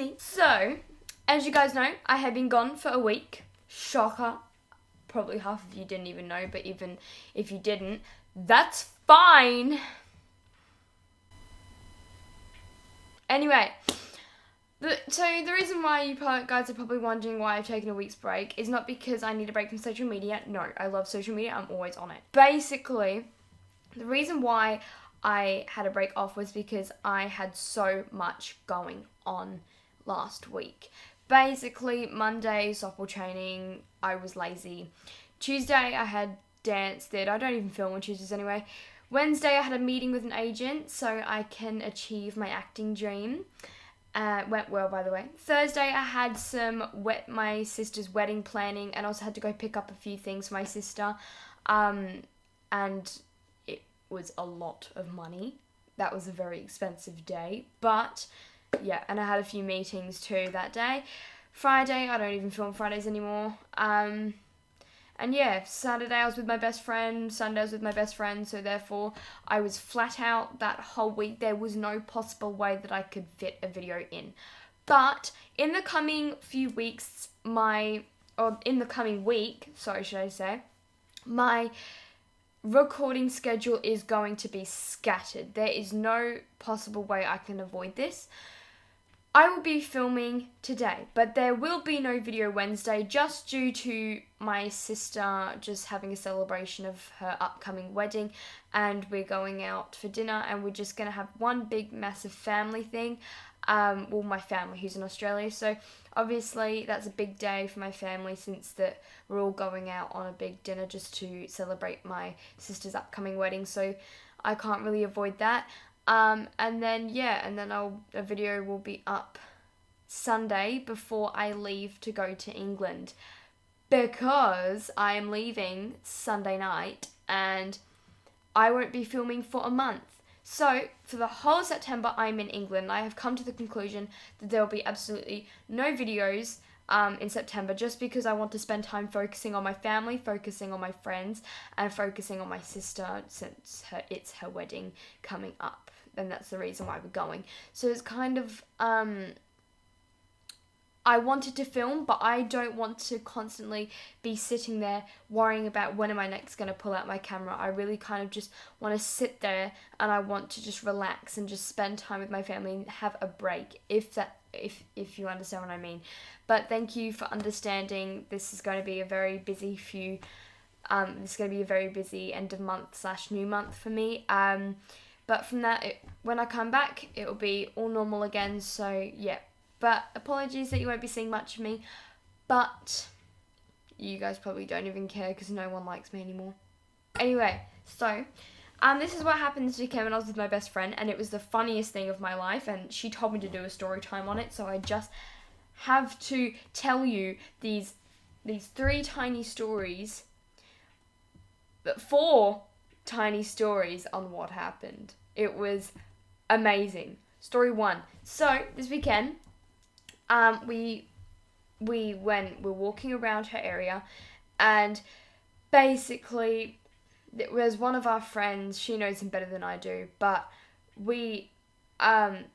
me. So, as you guys know, I have been gone for a week. Shocker. Probably half of you didn't even know, but even if you didn't, that's fine. Anyway, so the reason why you guys are probably wondering why I've taken a week's break is not because I need a break from social media. No, I love social media. I'm always on it. Basically, the reason why I had a break off was because I had so much going on last week. Basically, Monday, softball training, I was lazy. Tuesday, I had dance theatre. I don't even film on Tuesdays anyway. Wednesday, I had a meeting with an agent so I can achieve my acting dream. Went well, by the way. Thursday, I had my sister's wedding planning and also had to go pick up a few things for my sister. And it was a lot of money. That was a very expensive day. But, yeah, and I had a few meetings too that day. Friday, I don't even film Fridays anymore. And yeah, Saturday I was with my best friend, Sunday I was with my best friend, so therefore I was flat out that whole week. There was no possible way that I could fit a video in. But in the coming few weeks, my recording schedule is going to be scattered. There is no possible way I can avoid this. I will be filming today, but there will be no video Wednesday just due to my sister just having a celebration of her upcoming wedding, and we're going out for dinner and we're just going to have one big massive family thing. My family who's in Australia, so obviously that's a big day for my family since that we're all going out on a big dinner just to celebrate my sister's upcoming wedding, so I can't really avoid that. And then a video will be up Sunday before I leave to go to England, because I am leaving Sunday night and I won't be filming for a month. So for the whole of September, I'm in England. I have come to the conclusion that there will be absolutely no videos in September, just because I want to spend time focusing on my family, focusing on my friends, and focusing on my sister since it's her wedding coming up. And that's the reason why we're going. So it's kind of, I wanted to film, but I don't want to constantly be sitting there worrying about when am I next going to pull out my camera. I really kind of just want to sit there and I want to just relax and just spend time with my family and have a break, if you understand what I mean. But thank you for understanding. This is going to be a very busy end of month / new month for me. But from that, when I come back, it will be all normal again, so yeah. But apologies that you won't be seeing much of me, but you guys probably don't even care because no one likes me anymore. Anyway, so this is what happened this weekend when I was with my best friend, and it was the funniest thing of my life, and she told me to do a story time on it, so I just have to tell you these 3 tiny stories, but 4 tiny stories on what happened. It was amazing. Story 1. So this weekend, we were walking around her area, and basically it was one of our friends. She knows him better than I do, but we ended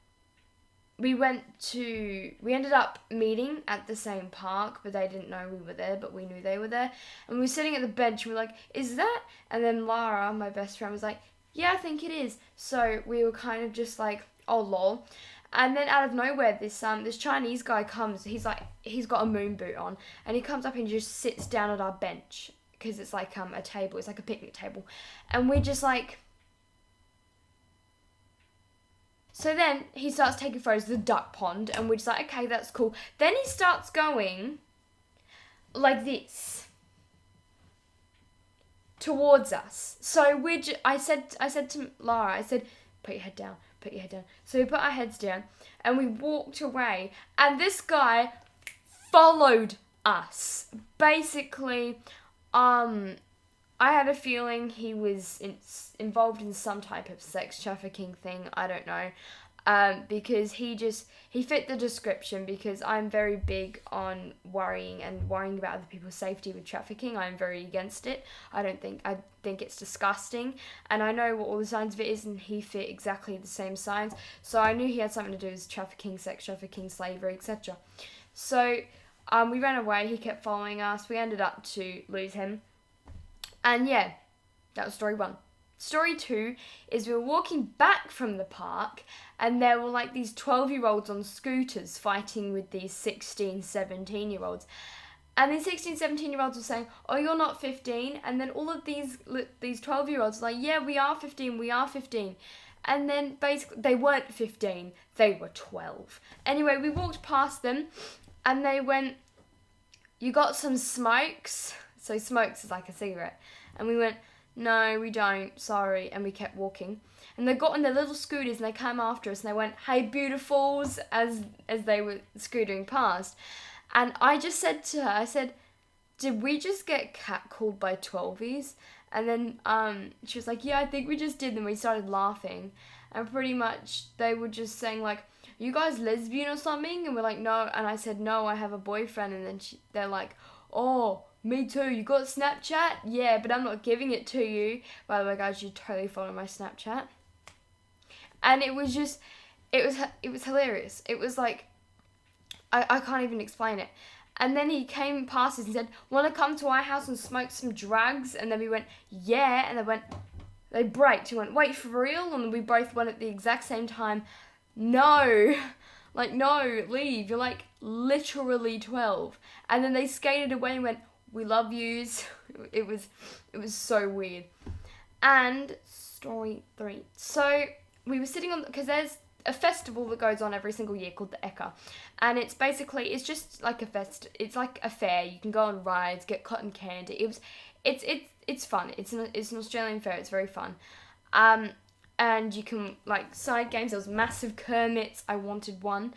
up meeting at the same park, but they didn't know we were there, but we knew they were there. And we were sitting at the bench and we were like, is that? And then Lara, my best friend, was like, yeah, I think it is. So we were kind of just like, oh lol. And then out of nowhere, this Chinese guy comes. He's got a moon boot on, and he comes up and just sits down at our bench, because it's like a table. It's like a picnic table. And we're just like, so then he starts taking photos of the duck pond, and we're just like, okay, that's cool. Then he starts going like this towards us. So I said to Lara, I said, put your head down. So we put our heads down, and we walked away, and this guy followed us. Basically, I had a feeling he was involved in some type of sex trafficking thing. I don't know. because he fit the description, because I'm very big on worrying about other people's safety with trafficking. I'm very against it. I think it's disgusting, and I know what all the signs of it is, and he fit exactly the same signs. So I knew he had something to do with trafficking, sex trafficking, slavery, etc. So we ran away. He kept following us. We ended up to lose him, and yeah, that was story 1. Story 2 is we were walking back from the park, and there were like these 12-year-olds on scooters fighting with these 16, 17-year-olds. And these 16, 17-year-olds were saying, oh, you're not 15. And then all of these 12-year-olds were like, yeah, we are 15, we are 15. And then basically they weren't 15, they were 12. Anyway, we walked past them, and they went, you got some smokes? So smokes is like a cigarette. And we went, no, we don't, sorry. And we kept walking. And they got on their little scooters and they came after us and they went, hey, beautifuls, as they were scootering past. And I just said to her, I said, did we just get catcalled by 12s? And then she was like, yeah, I think we just did. And we started laughing. And pretty much they were just saying like, you guys lesbian or something? And we're like, no. And I said, no, I have a boyfriend. And then they're like, oh, me too. You got Snapchat? Yeah, but I'm not giving it to you. By the way, guys, you totally follow my Snapchat. And it was just, it was hilarious. It was like, I can't even explain it. And then he came past us and said, want to come to our house and smoke some drugs? And then we went, yeah. And they braked. He went, wait, for real? And we both went at the exact same time, no. Like, no, leave. You're like literally 12. And then they skated away and went, we love yous. It was so weird. And story 3. So we were sitting on, because there's a festival that goes on every single year called the Eka, and it's just like it's like a fair. You can go on rides, get cotton candy. It's fun. It's an Australian fair. It's very fun. And you can like side games. There was massive Kermits. I wanted one.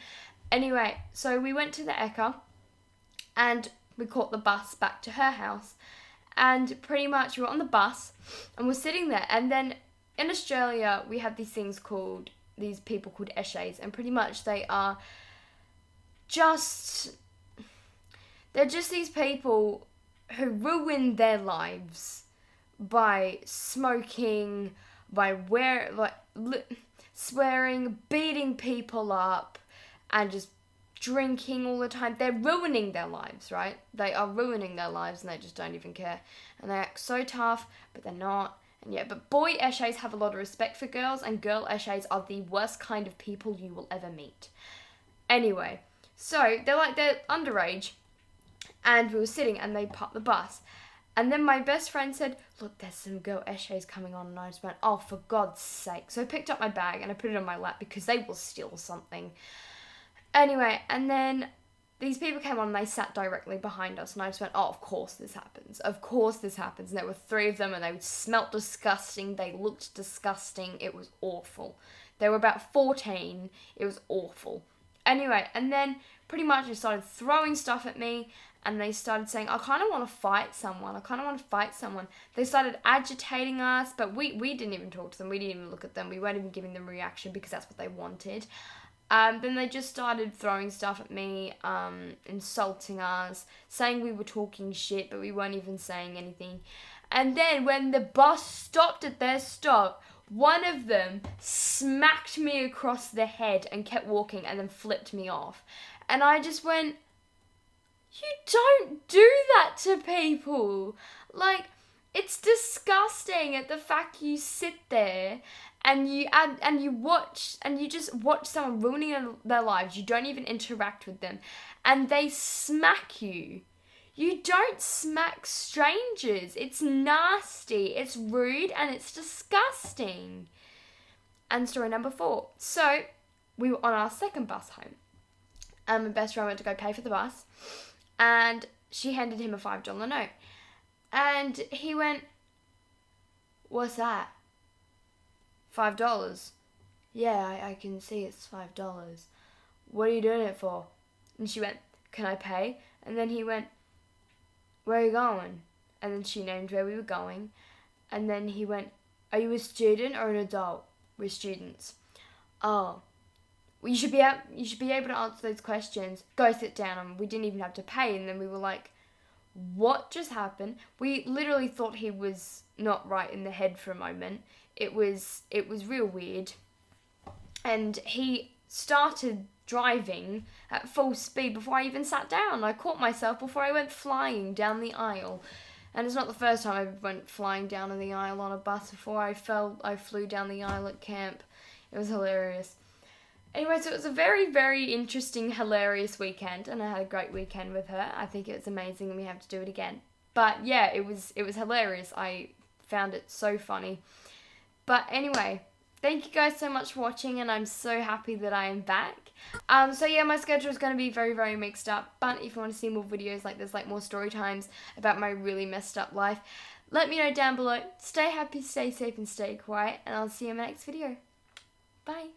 Anyway, so we went to the Eka, and we caught the bus back to her house, and pretty much we were on the bus and we're sitting there, and then in Australia we have these people called eshays, and pretty much they're just these people who ruin their lives by smoking, by swearing, beating people up, and just drinking all the time. They're ruining their lives, right? They are ruining their lives, and they just don't even care. And they act so tough, but they're not. And yeah, but boy eshays have a lot of respect for girls, and girl eshays are the worst kind of people you will ever meet. Anyway, so they're underage, and we were sitting, and they parked the bus. And then my best friend said, look, there's some girl eshays coming on, and I just went, oh, for God's sake. So I picked up my bag, and I put it on my lap, because they will steal something. Anyway, and then these people came on and they sat directly behind us, and I just went, oh, of course this happens. Of course this happens. And there were 3 of them, and they smelt disgusting. They looked disgusting. It was awful. They were about 14. It was awful. Anyway, and then pretty much they started throwing stuff at me, and they started saying, I kind of want to fight someone. They started agitating us, but we didn't even talk to them. We didn't even look at them. We weren't even giving them a reaction, because that's what they wanted. Then they just started throwing stuff at me, insulting us, saying we were talking shit, but we weren't even saying anything. And then when the bus stopped at their stop, one of them smacked me across the head and kept walking, and then flipped me off. And I just went, you don't do that to people. Like, it's disgusting at the fact you sit there and you just watch someone ruining their lives. You don't even interact with them, and they smack you. You don't smack strangers. It's nasty, it's rude, and it's disgusting. And story number 4. So we were on our second bus home, and my best friend went to go pay for the bus, and she handed him a $5 note, and he went, what's that? $5. Yeah, I can see it's $5. What are you doing it for? And she went, can I pay? And then he went, where are you going? And then she named where we were going. And then he went, are you a student or an adult? We're students. Oh, you should be able to answer those questions. Go sit down. And we didn't even have to pay. And then we were like, what just happened? We literally thought he was not right in the head for a moment. It was real weird. And he started driving at full speed before I even sat down. I caught myself before I went flying down the aisle. And it's not the first time I went flying down the aisle on a bus. Before I flew down the aisle at camp. It was hilarious. Anyway, so it was a very, very interesting, hilarious weekend, and I had a great weekend with her. I think it was amazing, and we have to do it again. But yeah, it was hilarious. I found it so funny. But anyway, thank you guys so much for watching, and I'm so happy that I am back. So yeah, my schedule is going to be very, very mixed up. But if you want to see more videos like this, like more story times about my really messed up life, let me know down below. Stay happy, stay safe, and stay quiet, and I'll see you in my next video. Bye.